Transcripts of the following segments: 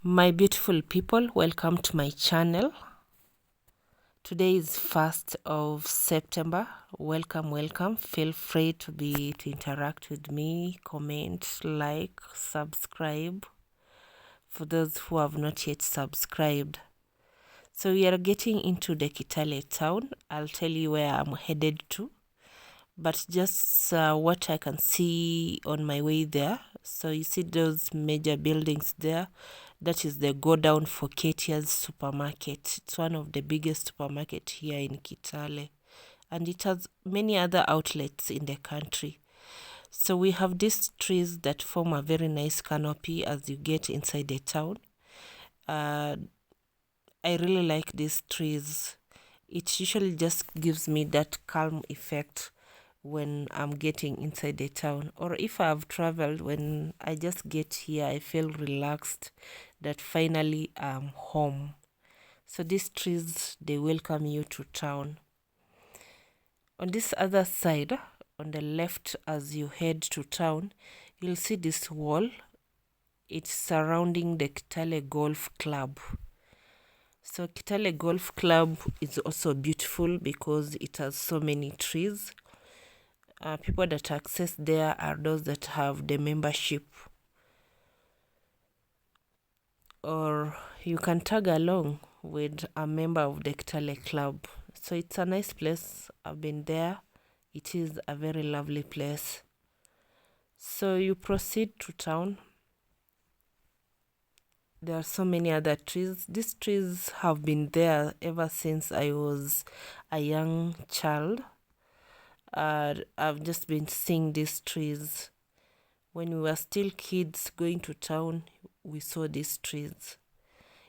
My beautiful people, welcome to my channel. Today is 1st of September. Welcome. Feel free to interact with me, comment, like, subscribe for those who have not yet subscribed. So we are getting into the Kitale town. I'll tell you where I'm headed to, but just what I can see on my way there. So you see those major buildings there. That is the go down for Ketia's supermarket. It's one of the biggest supermarket here in Kitale, and it has many other outlets in the country. So we have these trees that form a very nice canopy as you get inside the town. I really like these trees. It usually just gives me that calm effect when I'm getting inside the town, or if I've traveled, when I just get here I feel relaxed that finally I'm home. So these trees, they welcome you to town. On this other side, on the left, as you head to town, you'll see this wall. It's surrounding the Kitale Golf Club. So Kitale Golf Club is also beautiful because it has so many trees. People that access there are those that have the membership, or you can tag along with a member of the Kitale Club. So it's a nice place. I've been there. It is a very lovely place. So you proceed to town. There are so many other trees. These trees have been there ever since I was a young child. I've just been seeing these trees. When we were still kids going to town, we saw these trees.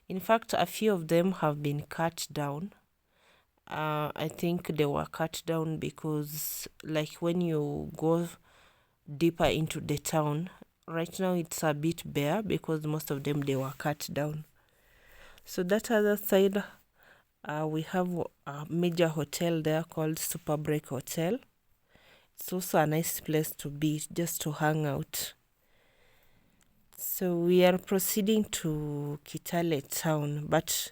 In fact, a few of them have been cut down. I think they were cut down because, like, when you go deeper into the town, right now it's a bit bare because most of them, they were cut down. So that other side, we have a major hotel there called Super Break Hotel. It's also a nice place to be, just to hang out. So we are proceeding to Kitale town, but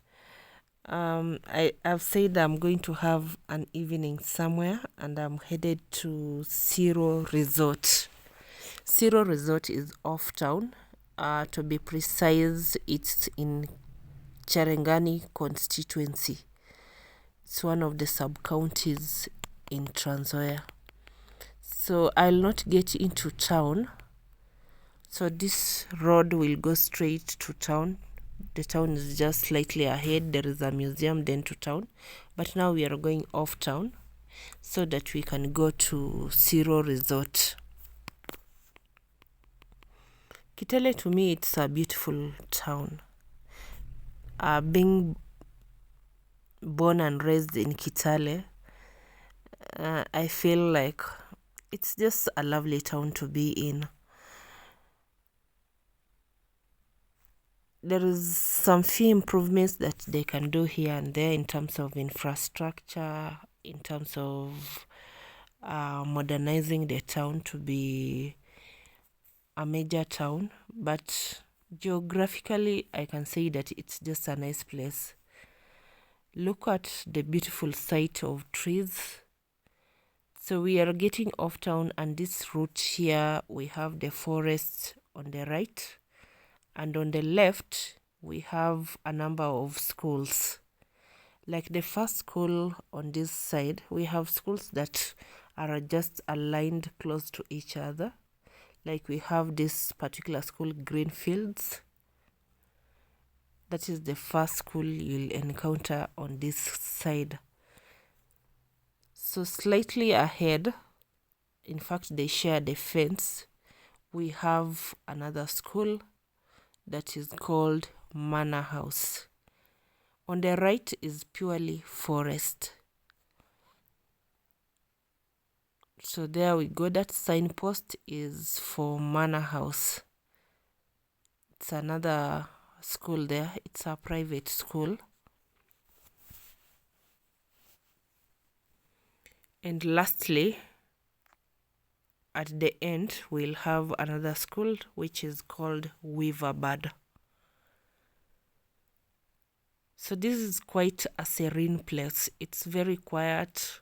I've said I'm going to have an evening somewhere, and I'm headed to Sirwo Resort. Sirwo Resort is off town. To be precise, it's in Cherengani constituency. It's one of the sub-counties in Trans-Nzoia. So I'll not get into town. So this road will go straight to town. The town is just slightly ahead. There is a museum, then to town. But now we are going off town so that we can go to Sirwo Resort. Kitale, to me, it's a beautiful town. Being born and raised in Kitale, I feel like it's just a lovely town to be in. There is some few improvements that they can do here and there in terms of infrastructure, in terms of modernizing the town to be a major town. But geographically, I can say that it's just a nice place. Look at the beautiful sight of trees. So we are getting off town, and this route here, we have the forest on the right, and on the left we have a number of schools. Like the first school on this side, we have schools that are just aligned close to each other. Like we have this particular school, Greenfields. That is the first school you'll encounter on this side. So slightly ahead, in fact they share the fence, we have another school that is called Manor House. On the right is purely forest. So there we go. That signpost is for Manor House. It's another school there. It's a private school. And lastly, at the end, we'll have another school which is called Weaverbird. So this is quite a serene place. It's very quiet.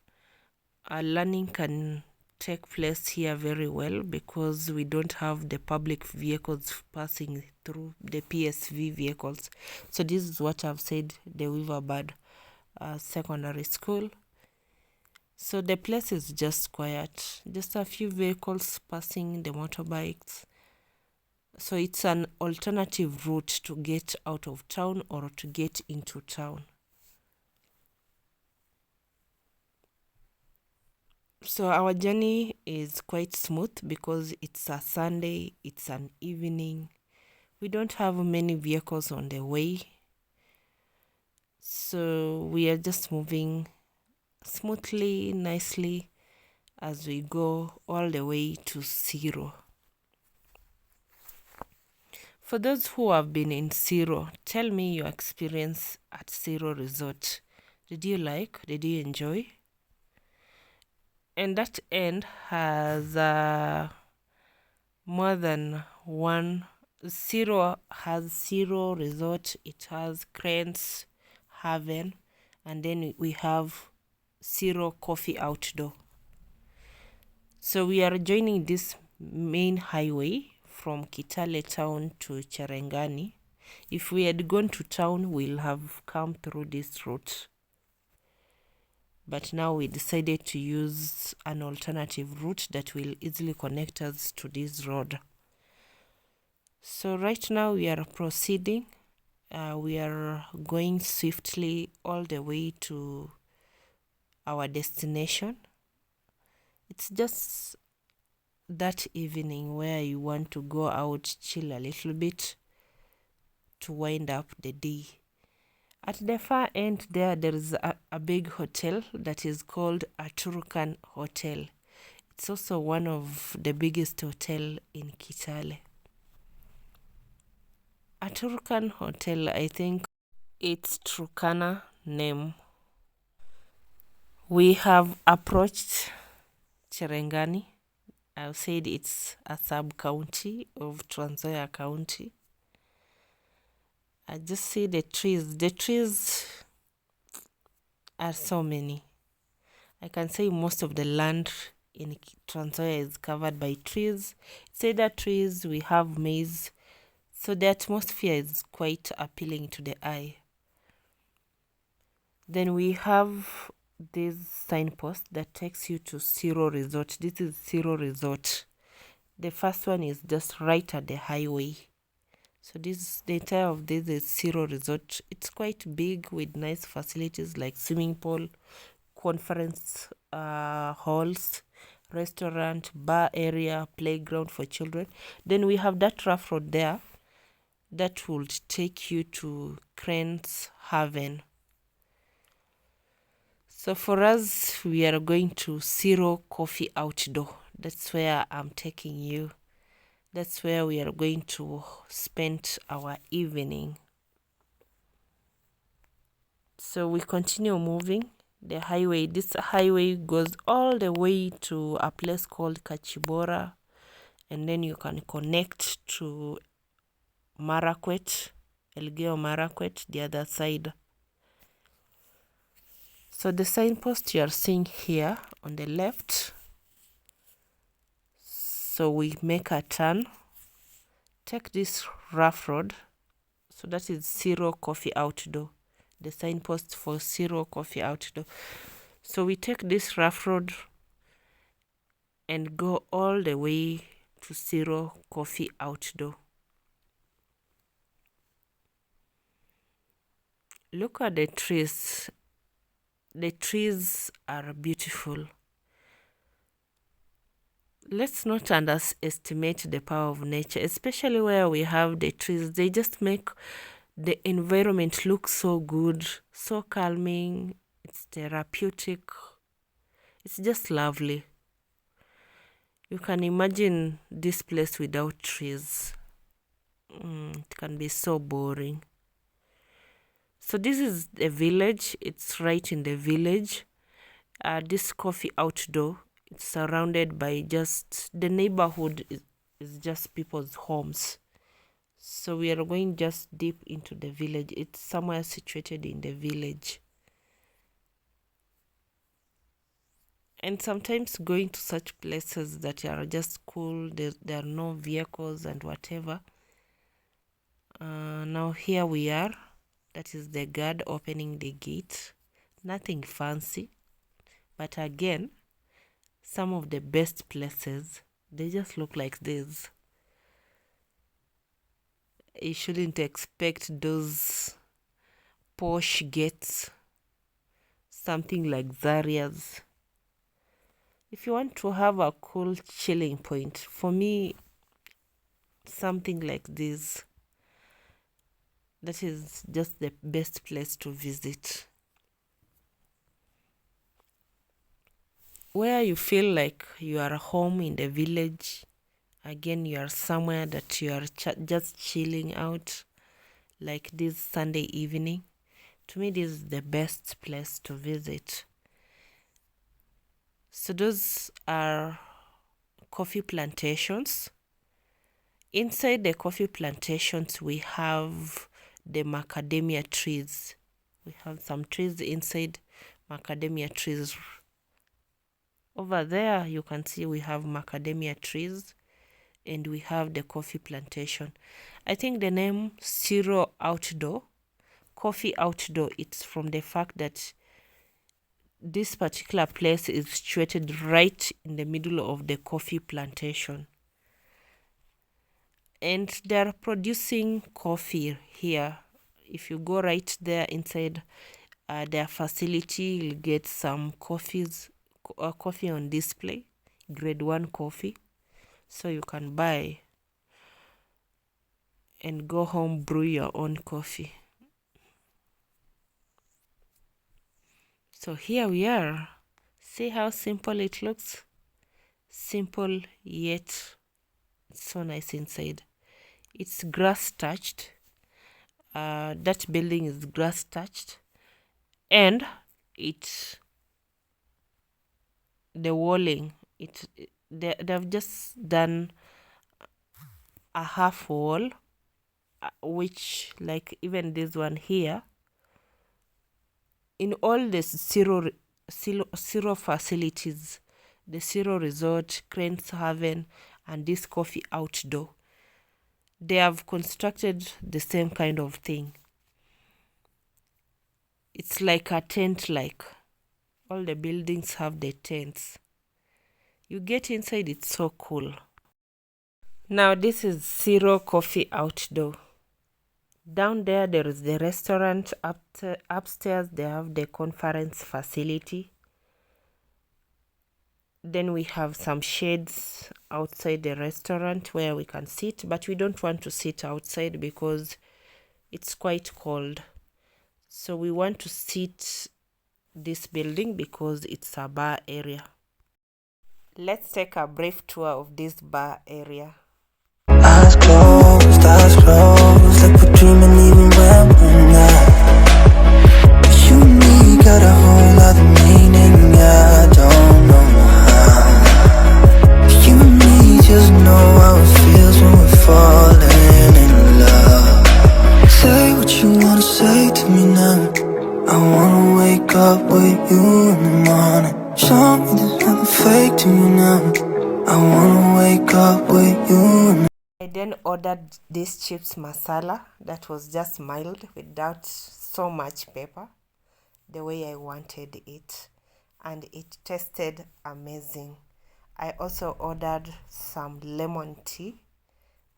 Learning can take place here very well because we don't have the public vehicles passing through, the PSV vehicles. So this is what I've said, the Weaverbird Secondary School. So the place is just quiet, just a few vehicles passing, the motorbikes. So it's an alternative route to get out of town or to get into town. So our journey is quite smooth because it's a Sunday, it's an evening. We don't have many vehicles on the way. So we are just moving smoothly, nicely as we go all the way to Sirwo. For those who have been in Sirwo, tell me your experience at Sirwo Resort. Did you like? Did you enjoy? And that end has more than one. Sirwo has Sirwo Resort, it has Cranes Haven, and then we have Sirwo Coffee Outdoor. So we are joining this main highway from Kitale town to Cherengani. If we had gone to town, we'll have come through this route. But now we decided to use an alternative route that will easily connect us to this road. So right now we are proceeding. We are going swiftly all the way to our destination. It's just that evening where you want to go out, chill a little bit to wind up the day. At the far end there is a big hotel that is called Turkan Hotel. It's also one of the biggest hotel in Kitale. Turkan Hotel, I think it's Turkana name. We have approached Cherengani. I've said it's a sub-county of Trans-Nzoia County. I just see the trees. The trees are so many. I can say most of the land in Trans-Nzoia is covered by trees. It's either trees, we have maize. So the atmosphere is quite appealing to the eye. Then we have this signpost that takes you to Sirwo Resort. This is Sirwo Resort. The first one is just right at the highway. So the entire of this is Sirwo Resort. It's quite big with nice facilities like swimming pool, conference halls, restaurant, bar area, playground for children. Then we have that rough road there that will take you to Cranes Haven. So for us, we are going to Sirwo Coffee Outdoor. That's where I'm taking you. That's where we are going to spend our evening. So we continue moving the highway. This highway goes all the way to a place called Kachibora, and then you can connect to Marakwet, Elgeyo Marakwet, the other side. So the signpost you are seeing here on the left. So we make a turn, take this rough road. So that is Sirwo Coffee Outdoor, the signpost for Sirwo Coffee Outdoor. So we take this rough road and go all the way to Sirwo Coffee Outdoor. Look at the trees. The trees are beautiful. Let's not underestimate the power of nature, especially where we have the trees. They just make the environment look so good, so calming. It's therapeutic. It's just lovely. You can imagine this place without trees. It can be so boring. So this is a village. It's right in the village. This coffee outdoor, it's surrounded by just the neighborhood is just people's homes. So we are going just deep into the village. It's somewhere situated in the village. And sometimes going to such places that are just cool, there are no vehicles and whatever. Now here we are. That is the guard opening the gate. Nothing fancy. But again, some of the best places, they just look like this. You shouldn't expect those posh gates, something luxurious. If you want to have a cool chilling point, for me, something like this, that is just the best place to visit. Where you feel like you are home in the village, again, you are somewhere that you are just chilling out, like this Sunday evening. To me, this is the best place to visit. So those are coffee plantations. Inside the coffee plantations, we have the macadamia trees. We have some trees inside macadamia trees. Over there, you can see we have macadamia trees and we have the coffee plantation. I think the name Sirwo Outdoor, Coffee Outdoor, it's from the fact that this particular place is situated right in the middle of the coffee plantation. And they're producing coffee here. If you go right there inside their facility, you'll get some coffee on display, grade 1 coffee. So you can buy and go home, brew your own coffee. So here we are. See how simple it looks? Simple yet so nice inside. It's grass touched. That building is grass touched, and the walling, they've just done a half wall, which, like even this one here, in all the Sirwo facilities, the Sirwo Resort, Cranes Haven, and this Coffee Outdoor, they have constructed the same kind of thing. It's like a tent, like all the buildings have the tents. You get inside, it's so cool. Now this is Sirwo Coffee Outdoor. Down there is the restaurant. Upstairs they have the conference facility. Then we have some shades outside the restaurant where we can sit, but we don't want to sit outside because it's quite cold. So we want to sit this building because it's a bar area. Let's take a brief tour of this bar area. Eyes closed, like we're dreaming even when we're not. You and me got a whole other meaning, I don't know how. You and me just know how it feels when we're falling in love. Say what you wanna say to me now. I wanna wake up with you in the morning. Show me there's nothing fake to me now. I wanna wake up with you. I then ordered this chips masala that was just mild without so much pepper, the way I wanted it, and it tasted amazing. I also ordered some lemon tea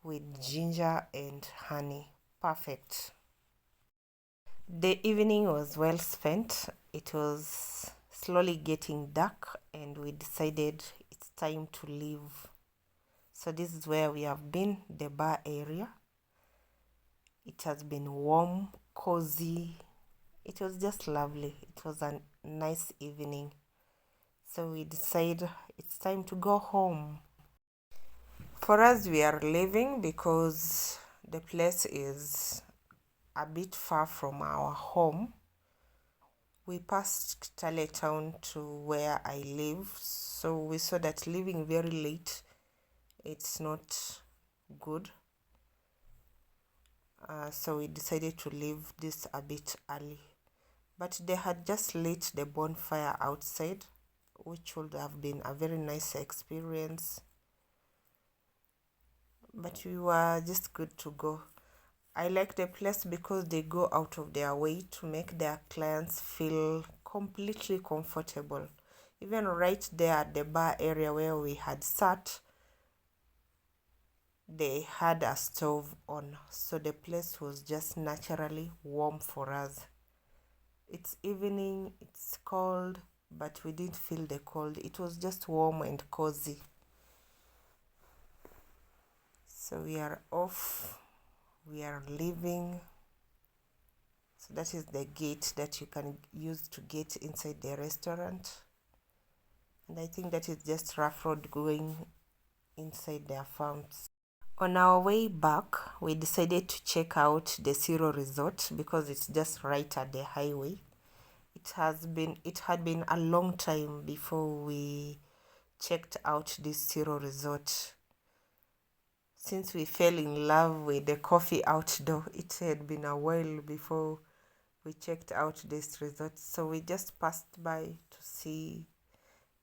with ginger and honey. Perfect. The evening was well spent. It was slowly getting dark and we decided it's time to leave. So this is where we have been, the bar area. It has been warm, cozy. It was just lovely. It was a nice evening. So we decided it's time to go home. For us, we are leaving because the place is a bit far from our home. We passed Kitale town to where I live. So we saw that leaving very late, it's not good. so we decided to leave this a bit early. But they had just lit the bonfire outside, which would have been a very nice experience. But we were just good to go. I like the place because they go out of their way to make their clients feel completely comfortable. Even right there at the bar area where we had sat, they had a stove on, so the place was just naturally warm for us. It's evening, it's cold, but we didn't feel the cold. It was just warm and cozy. So we are off, we are leaving. So that is the gate that you can use to get inside the restaurant. And I think that is just rough road going inside their farms. On our way back, we decided to check out the Sirwo resort because it's just right at the highway. It had been a long time before we checked out this Sirwo resort. Since we fell in love with the coffee outdoor, it had been a while before we checked out this resort. So we just passed by to see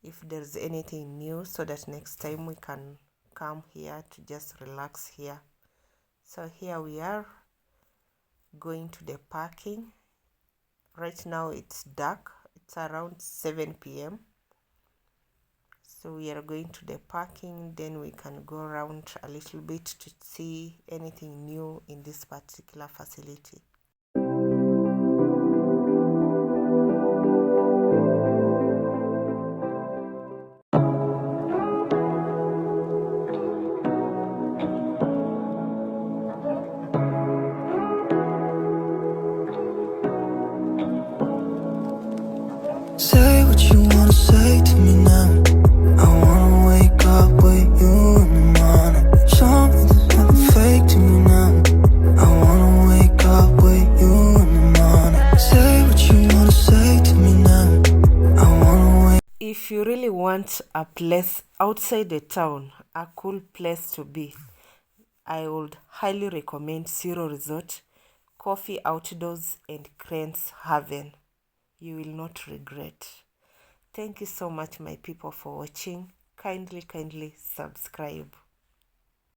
if there's anything new so that next time we can come here to just relax here. So here we are going to the parking. Right now it's dark, it's around 7 p.m. So we are going to the parking, then we can go around a little bit to see anything new in this particular facility. Say what you wanna say to me now. I wanna wake up with you in the morning. Show me there's nothing fake to me now. I wanna wake up with you in the morning. Say what you wanna say to me now. I wanna wake. If you really want a place outside the town, a cool place to be, I would highly recommend Sirwo Resort, coffee outdoors and Crane's Haven. You will not regret. Thank you so much, my people, for watching. Kindly subscribe.